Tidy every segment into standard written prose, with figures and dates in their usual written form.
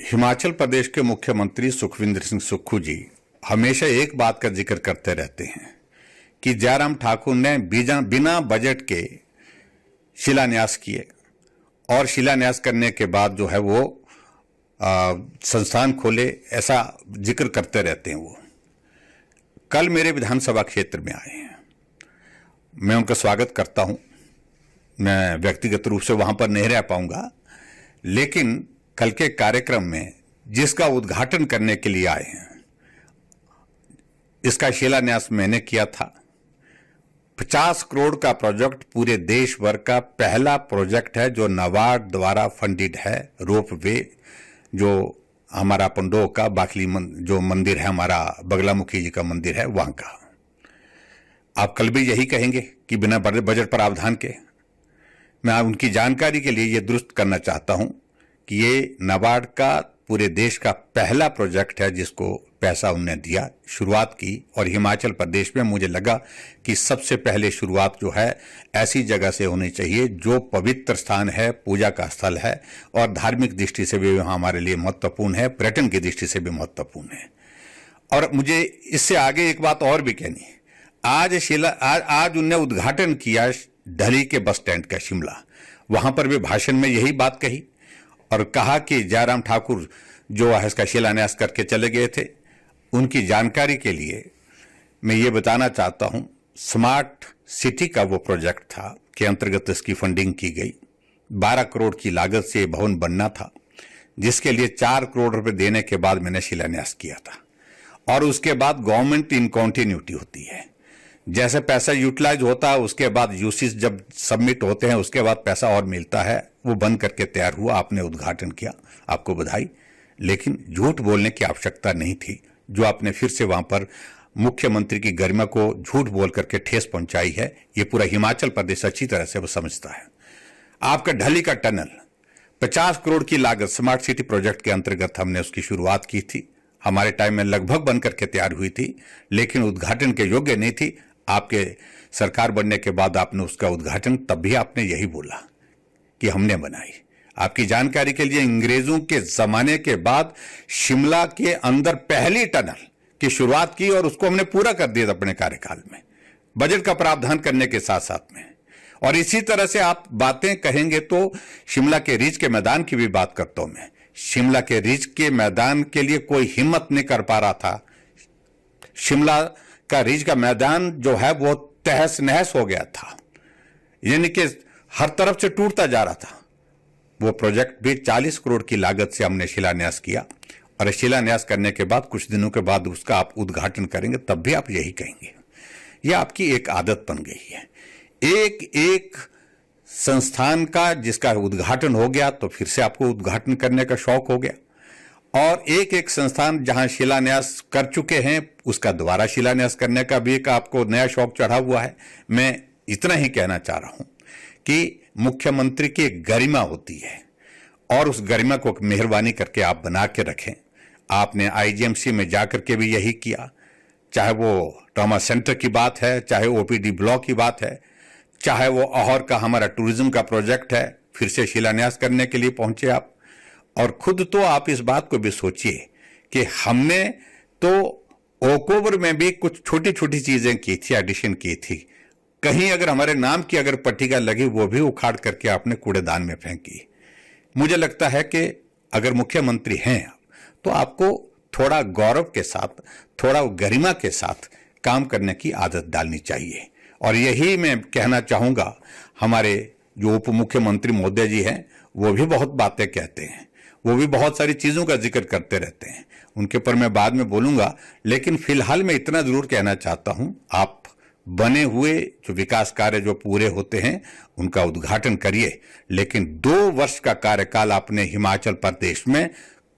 हिमाचल प्रदेश के मुख्यमंत्री सुखविंदर सिंह सुक्खू जी हमेशा एक बात का जिक्र करते रहते हैं कि जयराम ठाकुर ने बिना बजट के शिलान्यास किए और शिलान्यास करने के बाद जो है वो संस्थान खोले, ऐसा जिक्र करते रहते हैं। वो कल मेरे विधानसभा क्षेत्र में आए हैं, मैं उनका स्वागत करता हूं। मैं व्यक्तिगत रूप से वहां पर नहीं रह पाऊंगा, लेकिन कल के कार्यक्रम में जिसका उद्घाटन करने के लिए आए हैं, इसका शिलान्यास मैंने किया था। 50 करोड़ का प्रोजेक्ट पूरे देश भर का पहला प्रोजेक्ट है जो नाबार्ड द्वारा फंडेड है। रोप वे जो हमारा पंडो का बाखली जो मंदिर है, हमारा बगलामुखी जी का मंदिर है, वहां का। आप कल भी यही कहेंगे कि बिना बजट प्रावधान के। मैं उनकी जानकारी के लिए यह दुरुस्त करना चाहता हूं कि ये नाबार्ड का पूरे देश का पहला प्रोजेक्ट है जिसको पैसा उन्होंने दिया, शुरुआत की। और हिमाचल प्रदेश में मुझे लगा कि सबसे पहले शुरुआत जो है ऐसी जगह से होनी चाहिए जो पवित्र स्थान है, पूजा का स्थल है और धार्मिक दृष्टि से भी हमारे लिए महत्वपूर्ण है, पर्यटन की दृष्टि से भी महत्वपूर्ण है। और मुझे इससे आगे एक बात और भी कहनी है। आज उनने उद्घाटन किया ढली के बस स्टैंड का, शिमला। वहां पर भी भाषण में यही बात कही और कहा कि जयराम ठाकुर जो है इसका शिलान्यास करके चले गए थे। उनकी जानकारी के लिए मैं ये बताना चाहता हूं, स्मार्ट सिटी का वो प्रोजेक्ट था के अंतर्गत इसकी फंडिंग की गई। 12 करोड़ की लागत से भवन बनना था, जिसके लिए 4 करोड़ रुपए देने के बाद मैंने शिलान्यास किया था। और उसके बाद गवर्नमेंट इन कॉन्टिन्यूटी होती है, जैसे पैसा यूटिलाइज होता है उसके बाद यूसीज जब सबमिट होते हैं उसके बाद पैसा और मिलता है। वो बंद करके तैयार हुआ, आपने उद्घाटन किया, आपको बधाई। लेकिन झूठ बोलने की आवश्यकता नहीं थी, जो आपने फिर से वहां पर मुख्यमंत्री की गरिमा को झूठ बोल करके ठेस पहुंचाई है। ये पूरा हिमाचल प्रदेश अच्छी तरह से वो समझता है। आपका ढली का टनल 50 करोड़ की लागत स्मार्ट सिटी प्रोजेक्ट के अंतर्गत हमने उसकी शुरुआत की थी। हमारे टाइम में लगभग बन करके तैयार हुई थी, लेकिन उद्घाटन के योग्य नहीं थी। आपके सरकार बनने के बाद आपने उसका उद्घाटन, तब भी आपने यही बोला कि हमने बनाई। आपकी जानकारी के लिए, अंग्रेजों के जमाने के बाद शिमला के अंदर पहली टनल की शुरुआत की और उसको हमने पूरा कर दिया अपने कार्यकाल में, बजट का प्रावधान करने के साथ साथ में। और इसी तरह से आप बातें कहेंगे तो शिमला के रिज के मैदान की भी बात करता हूं मैं। शिमला के रिज के मैदान के लिए कोई हिम्मत नहीं कर पा रहा था। शिमला का रिज का मैदान जो है वो तहस नहस हो गया था, यानी कि हर तरफ से टूटता जा रहा था। वो प्रोजेक्ट भी 40 करोड़ की लागत से हमने शिलान्यास किया। और शिलान्यास करने के बाद कुछ दिनों के बाद उसका आप उद्घाटन करेंगे, तब भी आप यही कहेंगे। यह आपकी एक आदत बन गई है। एक संस्थान का जिसका उद्घाटन हो गया तो फिर से आपको उद्घाटन करने का शौक हो गया, और एक संस्थान जहां शिलान्यास कर चुके हैं उसका दोबारा शिलान्यास करने का भी एक आपको नया शौक चढ़ा हुआ है। मैं इतना ही कहना चाह रहा हूं कि मुख्यमंत्री की एक गरिमा होती है और उस गरिमा को मेहरबानी करके आप बना के रखें। आपने आईजीएमसी में जाकर के भी यही किया, चाहे वो ट्रॉमा सेंटर की बात है, चाहे ओपीडी ब्लॉक की बात है, चाहे वो अहौर का हमारा टूरिज्म का प्रोजेक्ट है, फिर से शिलान्यास करने के लिए पहुंचे आप। और खुद तो आप इस बात को भी सोचिए कि हमने तो ओकओवर में भी कुछ छोटी छोटी चीजें की थी, एडिशन की थी। कहीं अगर हमारे नाम की अगर पट्टिका लगी, वो भी उखाड़ करके आपने कूड़ेदान में फेंकी। मुझे लगता है कि अगर मुख्यमंत्री हैं तो आपको थोड़ा गौरव के साथ, थोड़ा गरिमा के साथ काम करने की आदत डालनी चाहिए। और यही मैं कहना चाहूंगा, हमारे जो उप मुख्यमंत्री महोदय जी हैं वो भी बहुत बातें कहते हैं, वो भी बहुत सारी चीजों का जिक्र करते रहते हैं, उनके ऊपर मैं बाद में बोलूंगा। लेकिन फिलहाल मैं इतना जरूर कहना चाहता हूं, आप बने हुए जो विकास कार्य जो पूरे होते हैं उनका उद्घाटन करिए, लेकिन 2 वर्ष का कार्यकाल आपने हिमाचल प्रदेश में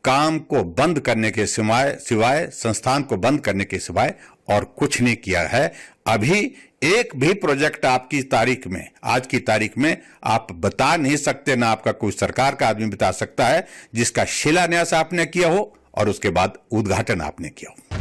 काम को बंद करने के सिवाय संस्थान को बंद करने के सिवाय और कुछ नहीं किया है। अभी एक भी प्रोजेक्ट आपकी तारीख में, आज की तारीख में आप बता नहीं सकते, ना आपका कोई सरकार का आदमी बता सकता है जिसका शिलान्यास आपने किया हो और उसके बाद उद्घाटन आपने किया हो।